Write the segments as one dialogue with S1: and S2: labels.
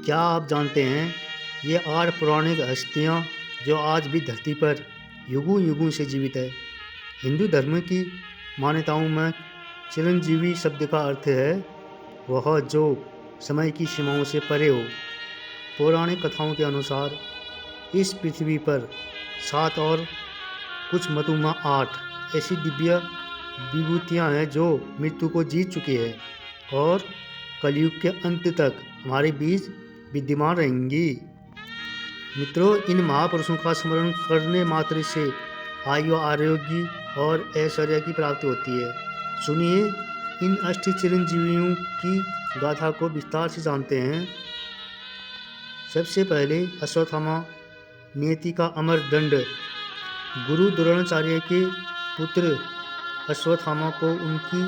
S1: क्या आप जानते हैं ये 8 पौराणिक हस्तियाँ जो आज भी धरती पर युगों युगों से जीवित है। हिंदू धर्म की मान्यताओं में चिरंजीवी शब्द का अर्थ है वह जो समय की सीमाओं से परे हो। पौराणिक कथाओं के अनुसार इस पृथ्वी पर 7 और कुछ मतों में 8 ऐसी दिव्य विभूतियाँ हैं जो मृत्यु को जीत चुकी है और कलयुग के अंत तक हमारे बीच विद्यमान रहेंगी। मित्रों, इन महापुरुषों का स्मरण करने मात्र से आयु, आरोग्य और ऐश्वर्य की प्राप्ति होती है। सुनिए, इन अष्ट चिरंजीवियों की गाथा को विस्तार से जानते हैं। सबसे पहले अश्वत्थामा, नियति का अमर दंड। गुरु द्रोणाचार्य के पुत्र अश्वत्थामा को उनकी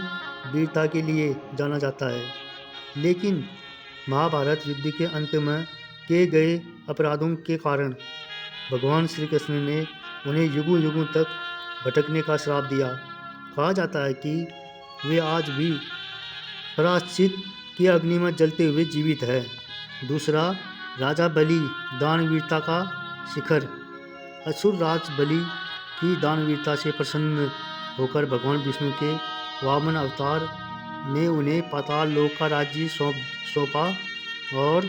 S1: वीरता के लिए जाना जाता है, लेकिन महाभारत युद्ध के अंत में किए गए अपराधों के कारण भगवान श्री कृष्ण ने उन्हें युगों युगों तक भटकने का श्राप दिया। कहा जाता है कि वे आज भी प्रायश्चित की अग्नि में जलते हुए जीवित है। दूसरा, राजा बलि, दानवीरता का शिखर। असुर राज बलि की दानवीरता से प्रसन्न होकर भगवान विष्णु के वामन अवतार ने उन्हें पाताल लोक का राज्य सौंपा और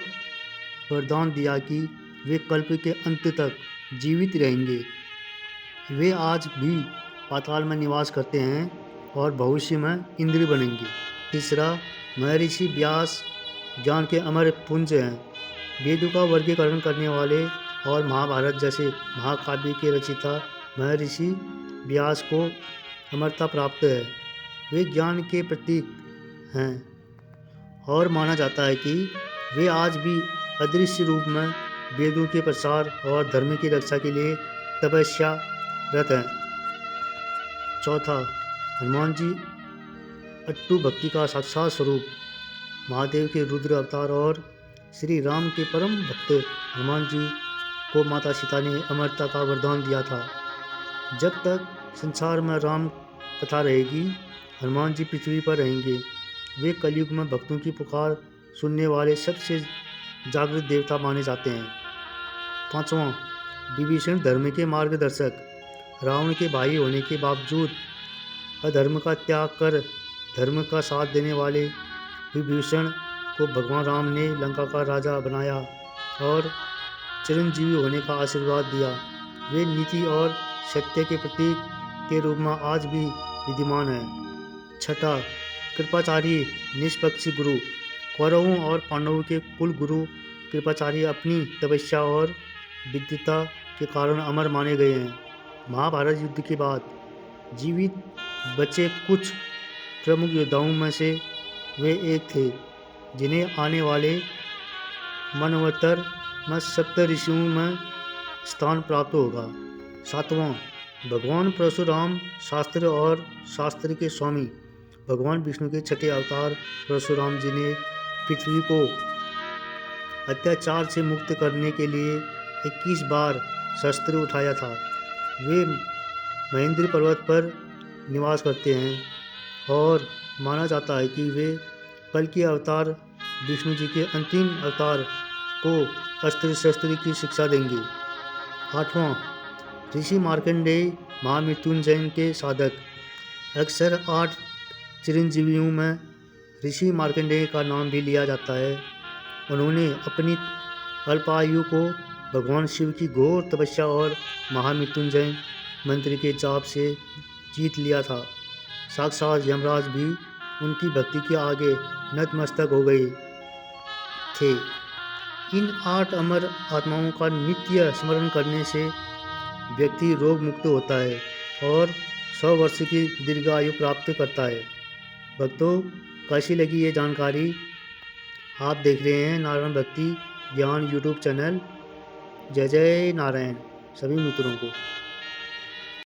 S1: वरदान दिया कि वे कल्प के अंत तक जीवित रहेंगे। वे आज भी पाताल में निवास करते हैं और भविष्य में इंद्र बनेंगे। तीसरा, महर्षि व्यास ज्ञान के अमर पुंज हैं। वेदों का वर्गीकरण करने वाले और महाभारत जैसे महाकाव्य के रचयिता महर्षि व्यास को अमरता प्राप्त है। वे ज्ञान के प्रतीक हैं और माना जाता है कि वे आज भी अदृश्य रूप में वेदों के प्रसार और धर्म की रक्षा के लिए तपस्यारत हैं। चौथा, हनुमान जी, अट्टू भक्ति का साक्षात स्वरूप। महादेव के रुद्र अवतार और श्री राम के परम भक्त हनुमान जी को माता सीता ने अमरता का वरदान दिया था। जब तक संसार में राम कथा रहेगी, हनुमान जी पृथ्वी पर रहेंगे। वे कलयुग में भक्तों की पुकार सुनने वाले सबसे जागृत देवता माने जाते हैं। पांचवां, विभीषण, धर्म के मार्गदर्शक। रावण के भाई होने के बावजूद अधर्म का त्याग कर धर्म का साथ देने वाले विभीषण को भगवान राम ने लंका का राजा बनाया और चिरंजीवी होने का आशीर्वाद दिया। वे नीति और सत्य के प्रतीक के रूप में आज भी विद्यमान हैं। छठा, कृपाचार्य, निष्पक्ष गुरु। कौरवों और पांडवों के कुल गुरु कृपाचार्य अपनी तपस्या और विद्वता के कारण अमर माने गए हैं। महाभारत युद्ध के बाद जीवित बचे कुछ प्रमुख योद्धाओं में से वे एक थे, जिन्हें आने वाले मनवंतर में सप्त ऋषियों में स्थान प्राप्त होगा। सातवां, भगवान परशुराम, शास्त्र और शास्त्र के स्वामी। भगवान विष्णु के छठे अवतार परशुराम जी ने पृथ्वी को अत्याचार से मुक्त करने के लिए 21 बार शस्त्र उठाया था। वे महेंद्र पर्वत पर निवास करते हैं और माना जाता है कि वे कल के अवतार विष्णु जी के अंतिम अवतार को अस्त्र शस्त्र की शिक्षा देंगे। आठवां, ऋषि मार्कंडेय, महामृत्युंजय के साधक। अक्सर 8 चिरंजीवियों में ऋषि मार्कंडेय का नाम भी लिया जाता है। उन्होंने अपनी अल्पायु को भगवान शिव की घोर तपस्या और महामृत्युंजय मंत्र के जाप से जीत लिया था। साक्षात यमराज भी उनकी भक्ति के आगे नतमस्तक हो गए थे। इन 8 अमर आत्माओं का नित्य स्मरण करने से व्यक्ति रोग मुक्त होता है और 100 वर्ष की दीर्घायु प्राप्त करता है। भक्तों, कैसी लगी ये जानकारी? आप देख रहे हैं नारायण भक्ति ज्ञान यूट्यूब चैनल। जय जय नारायण सभी मित्रों को।